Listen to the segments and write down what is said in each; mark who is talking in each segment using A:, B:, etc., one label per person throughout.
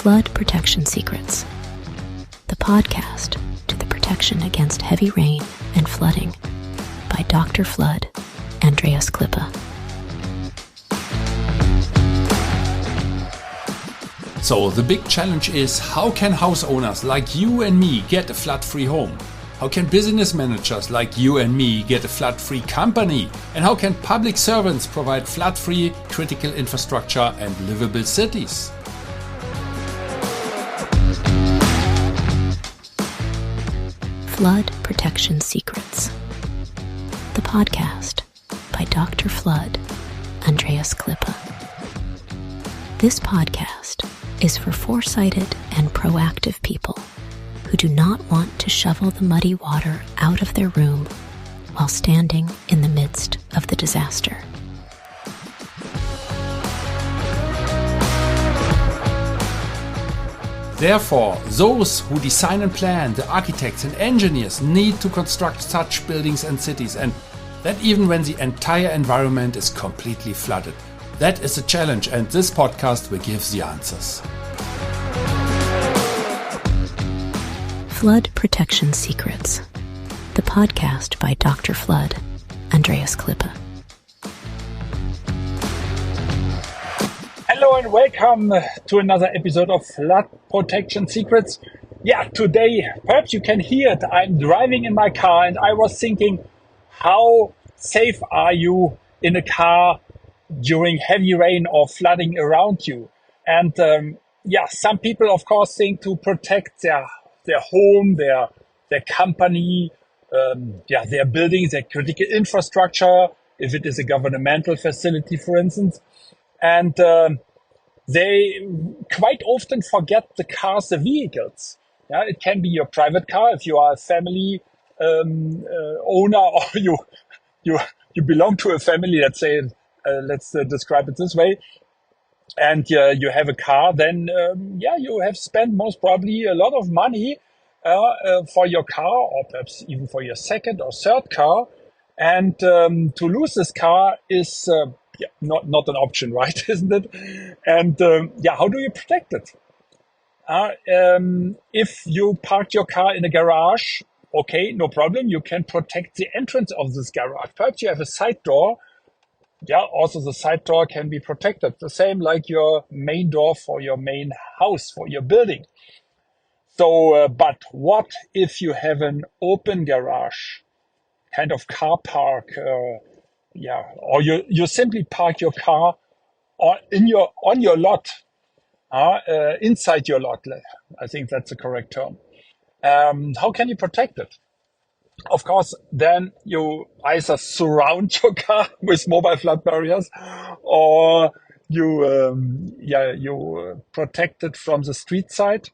A: Flood Protection Secrets, the podcast to the protection against heavy rain and flooding by Dr. Flood, Andreas Klippe.
B: So the big challenge is, how can house owners like you and me get a flood-free home? How can business managers like you and me get a flood-free company? And how can public servants provide flood-free critical infrastructure and livable cities?
A: Flood Protection Secrets, the podcast by Dr. Flood, Andreas Klippe. This podcast is for foresighted and proactive people who do not want to shovel the muddy water out of their room while standing in the midst of the disaster.
B: Therefore, those who design and plan, the architects and engineers, need to construct such buildings and cities, and that even when the entire environment is completely flooded. That is a challenge, and this podcast will give the answers.
A: Flood Protection Secrets, the podcast by Dr. Flood, Andreas Klippe.
C: Hello and welcome to another episode of Flood Protection Secrets. Yeah, today, perhaps you can hear it, I'm driving in my car and I was thinking, how safe are you in a car during heavy rain or flooding around you? And some people, of course, think to protect their home, their company, their buildings, their critical infrastructure, if it is a governmental facility, for instance. And they quite often forget the cars, the vehicles. Yeah, it can be your private car if you are a family owner, or you belong to a family. Let's say, let's describe it this way. And you have a car, then you have spent most probably a lot of money for your car, or perhaps even for your second or third car. And to lose this car is not an option, right? Isn't it? And how do you protect it? If you park your car in a garage, okay, no problem. You can protect the entrance of this garage. Perhaps you have a side door. Yeah, also the side door can be protected. The same like your main door for your main house, for your building. So, but what if you have an open garage, kind of car park, or you simply park your car on your lot, inside your lot. I think that's the correct term. How can you protect it? Of course, then you either surround your car with mobile flood barriers, or you protect it from the street side.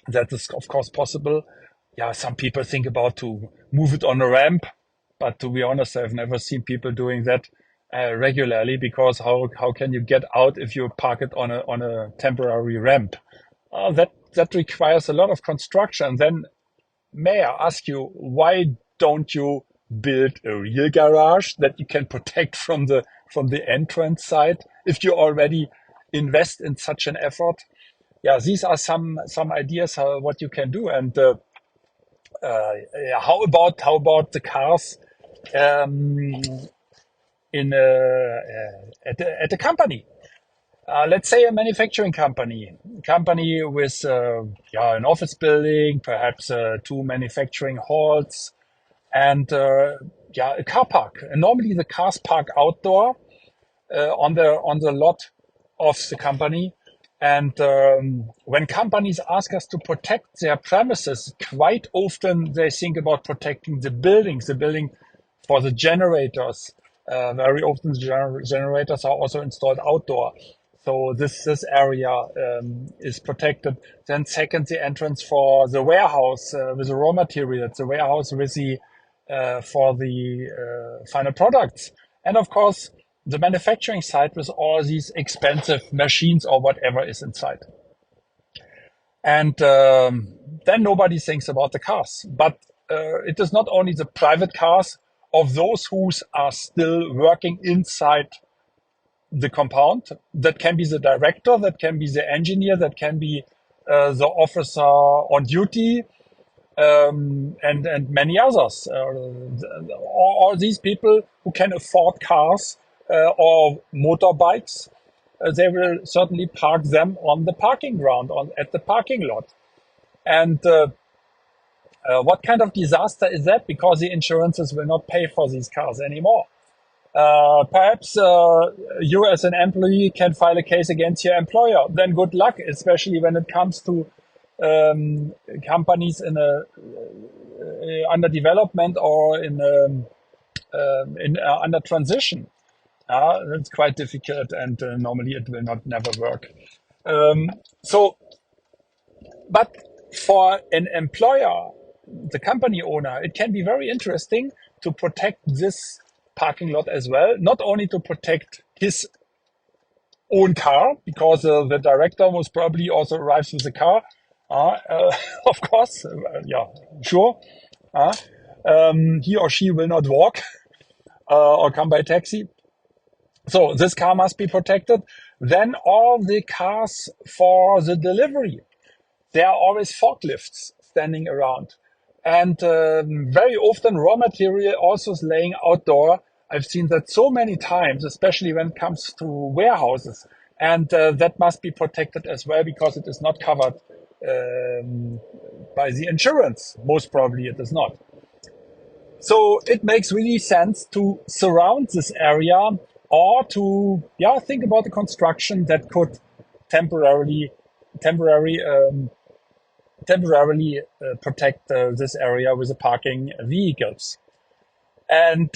C: That is, of course, possible. Yeah, some people think about to move it on a ramp, but to be honest, I've never seen people doing that regularly, because how can you get out if you park it on a temporary ramp? That requires a lot of construction. Then may I ask you, why don't you build a real garage that you can protect from the entrance side if you already invest in such an effort? Yeah, these are some ideas what you can do. And how about the cars at a company? Let's say a manufacturing company with an office building, perhaps 2 manufacturing halls, and a car park. And normally the cars park outdoor on the lot of the company. And when companies ask us to protect their premises, quite often they think about protecting the building for the generators. Very often the generators are also installed outdoor. So this area is protected. Then second, the entrance for the warehouse with the raw materials, the warehouse with for the final products. And of course, the manufacturing side with all these expensive machines or whatever is inside. And then nobody thinks about the cars. But it is not only the private cars of those who are still working inside the compound. That can be the director, that can be the engineer, that can be the officer on duty, and many others. All these people who can afford cars or motorbikes, they will certainly park them on the parking ground, at the parking lot. And what kind of disaster is that? Because the insurances will not pay for these cars anymore. Perhaps you as an employee can file a case against your employer. Then good luck, especially when it comes to companies in under development or under transition. It's quite difficult, and normally it will never work. But for an employer, the company owner, it can be very interesting to protect this parking lot as well. Not only to protect his own car, because the director most probably also arrives with a car. Of course, yeah, sure. He or she will not walk or come by taxi. So this car must be protected. Then all the cars for the delivery, there are always forklifts standing around. And very often raw material also is laying outdoor. I've seen that so many times, especially when it comes to warehouses. And that must be protected as well, because it is not covered by the insurance. Most probably it is not. So it makes really sense to surround this area, or to think about the construction that could temporarily protect this area with the parking vehicles. And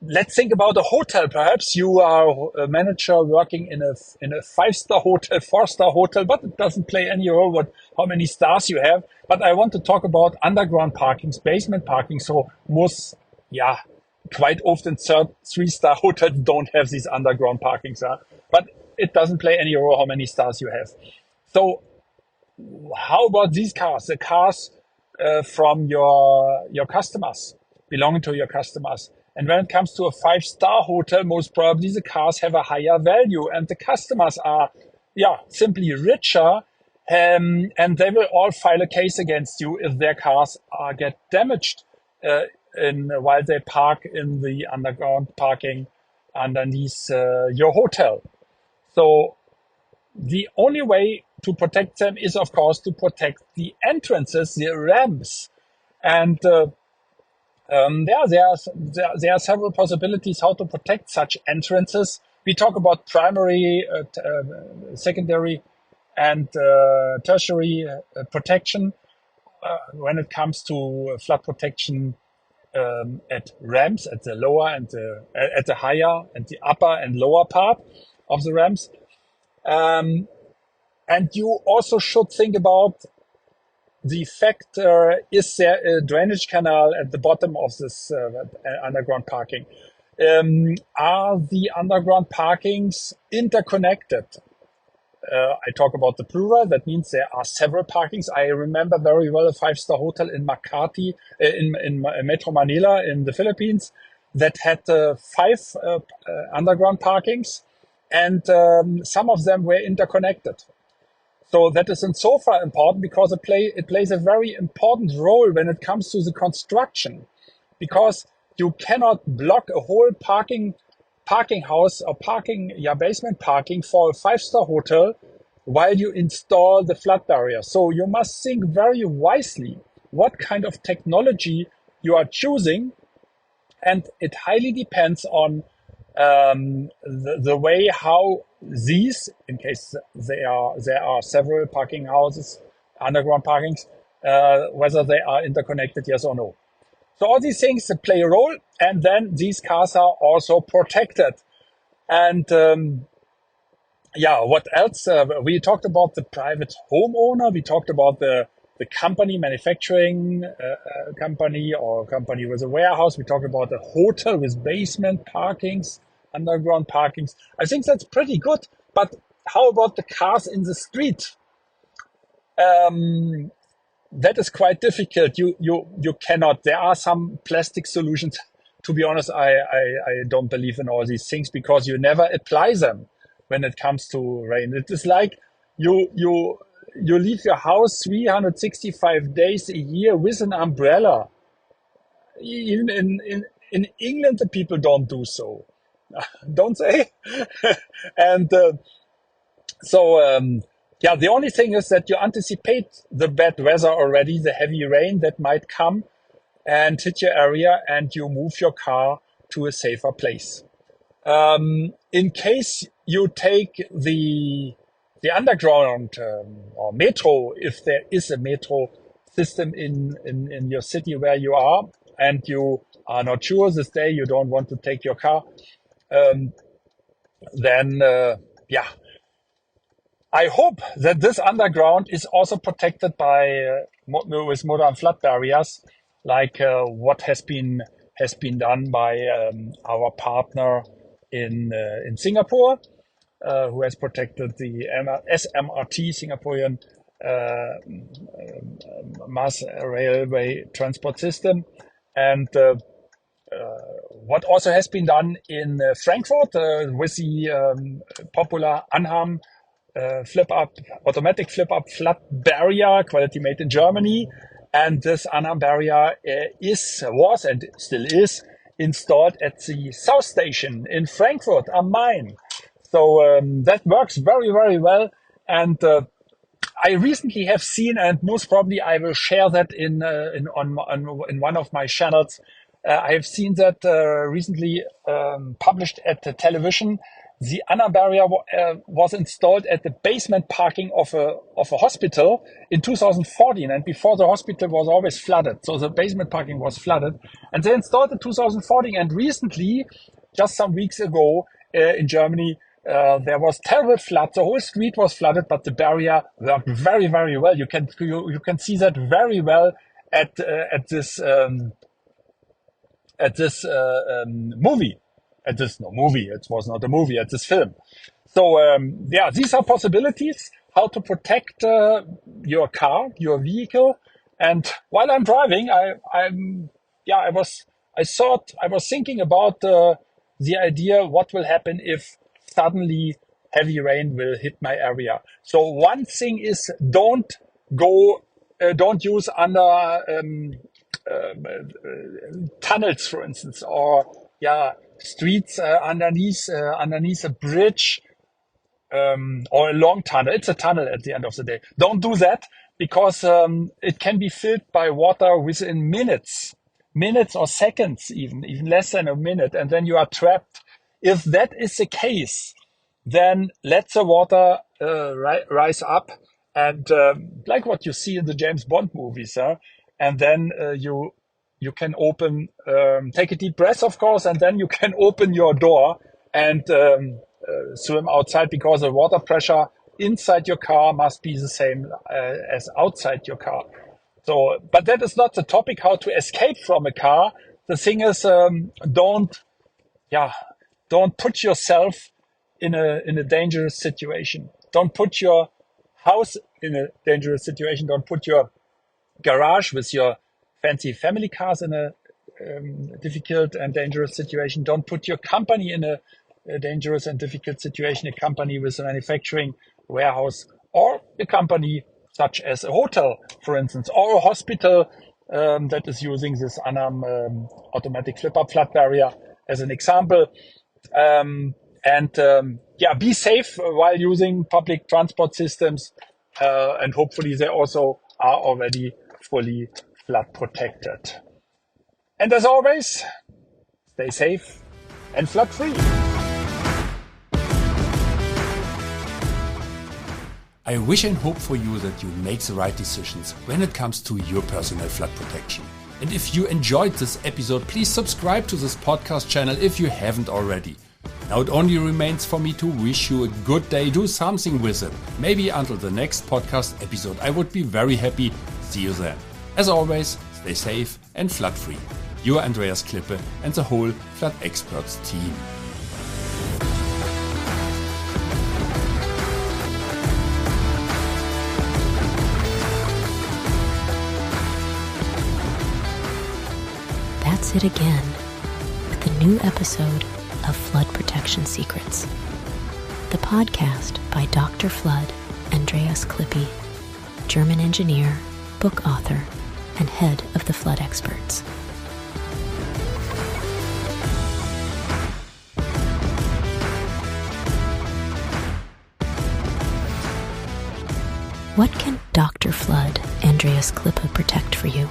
C: let's think about a hotel. Perhaps you are a manager working in a 5-star hotel, 4-star hotel, but it doesn't play any role how many stars you have. But I want to talk about underground parkings, basement parking. So quite often 3-star hotels don't have these underground parkings, but it doesn't play any role how many stars you have. So how about these cars? The cars from your customers, belonging to your customers. And when it comes to a 5-star hotel, most probably the cars have a higher value, and the customers are simply richer, and they will all file a case against you if their cars get damaged while they park in the underground parking underneath your hotel. So the only way to protect them is, of course, to protect the entrances, the ramps. And there are several possibilities how to protect such entrances. We talk about primary, secondary, and tertiary protection when it comes to flood protection at ramps, at the lower and at the higher and the upper and lower part of the ramps. And you also should think about the fact, is there a drainage canal at the bottom of this underground parking? Are the underground parkings interconnected? I talk about the plural. That means there are several parkings. I remember very well a 5-star hotel in Makati, in Metro Manila in the Philippines, that had 5 underground parkings, and some of them were interconnected. So that is in so far important, because it plays a very important role when it comes to the construction, because you cannot block a whole parking house or basement parking for a 5-star hotel while you install the flood barrier. So you must think very wisely what kind of technology you are choosing, and it highly depends on the way how these, in case there are several parking houses, underground parkings, whether they are interconnected, yes or no. So all these things play a role, and then these cars are also protected. And what else? We talked about the private homeowner. We talked about the company, manufacturing company, or company with a warehouse. We talked about a hotel with basement parkings, underground parkings. I think that's pretty good. But how about the cars in the street? That is quite difficult. You cannot. There are some plastic solutions to be honest, I don't believe in all these things because you never apply them when it comes to rain. It is like you leave your house 365 days a year with an umbrella. Even in England, the people don't do so, don't they? And yeah, the only thing is that you anticipate the bad weather already, the heavy rain that might come and hit your area, and you move your car to a safer place. In case you take the underground or metro, if there is a metro system in your city where you are, and you are not sure this day, you don't want to take your car, then yeah, I hope that this underground is also protected by with modern flood barriers, like what has been done by our partner in Singapore, who has protected the SMRT, Singaporean mass railway transport system, and what also has been done in Frankfurt with the popular Anham automatic flip-up flood barrier, quality made in Germany. And this Anham barrier was and still is installed at the South Station in Frankfurt am Main. So that works very, very well. And I recently have seen, and most probably I will share that in one of my channels. I have seen that recently published at the television. The Anham barrier was installed at the basement parking of a hospital in 2014, and before the hospital was always flooded, so the basement parking was flooded. And they installed it in 2014, and recently, just some weeks ago, in Germany, there was terrible flood. The whole street was flooded, but the barrier worked very, very well. You can see that very well at this movie. It was not a movie, at this film. So, yeah, these are possibilities how to protect your car, your vehicle. And while I'm driving, I was thinking about the idea what will happen if suddenly heavy rain will hit my area. So one thing is don't use under tunnels, for instance, or streets underneath a bridge or a long tunnel. It's a tunnel at the end of the day. Don't do that because it can be filled by water within minutes or seconds, even less than a minute, and then you are trapped. If that is the case, then let the water rise up, and like what you see in the James Bond movies, and then you can open, take a deep breath, of course, and then you can open your door and swim outside, because the water pressure inside your car must be the same as outside your car. So, but that is not the topic, how to escape from a car. The thing is, don't put yourself in a dangerous situation. Don't put your house in a dangerous situation. Don't put your garage with your fancy family cars in a difficult and dangerous situation. Don't put your company in a dangerous and difficult situation, a company with a manufacturing warehouse, or a company such as a hotel, for instance, or a hospital that is using this Anham automatic flip-up flood barrier as an example. Be safe while using public transport systems, and hopefully they also are already fully flood protected. And as always, stay safe and flood free.
B: I wish and hope for you that you make the right decisions when it comes to your personal flood protection. And if you enjoyed this episode, please subscribe to this podcast channel if you haven't already. Now it only remains for me to wish you a good day. Do something with it. Maybe until the next podcast episode. I would be very happy. See you then. As always, stay safe and flood free. Your Andreas Klippe and the whole Flood Experts team.
A: That's it again. new episode of Flood Protection Secrets, the podcast by Dr. Flood, Andreas Klippe, German engineer, book author, and head of the flood experts. What can Dr. Flood, Andreas Klippe protect for you?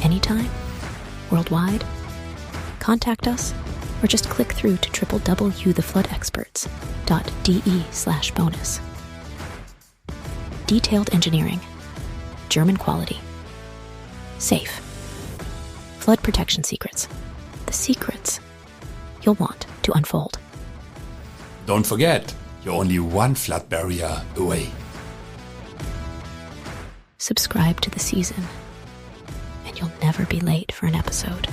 A: Anytime? Worldwide? Contact us or just click through to www.thefloodexperts.de/bonus. Detailed engineering. German quality. Safe. Flood protection secrets. The secrets you'll want to unfold.
B: Don't forget, you're only one flood barrier away.
A: Subscribe to the season, and you'll never be late for an episode.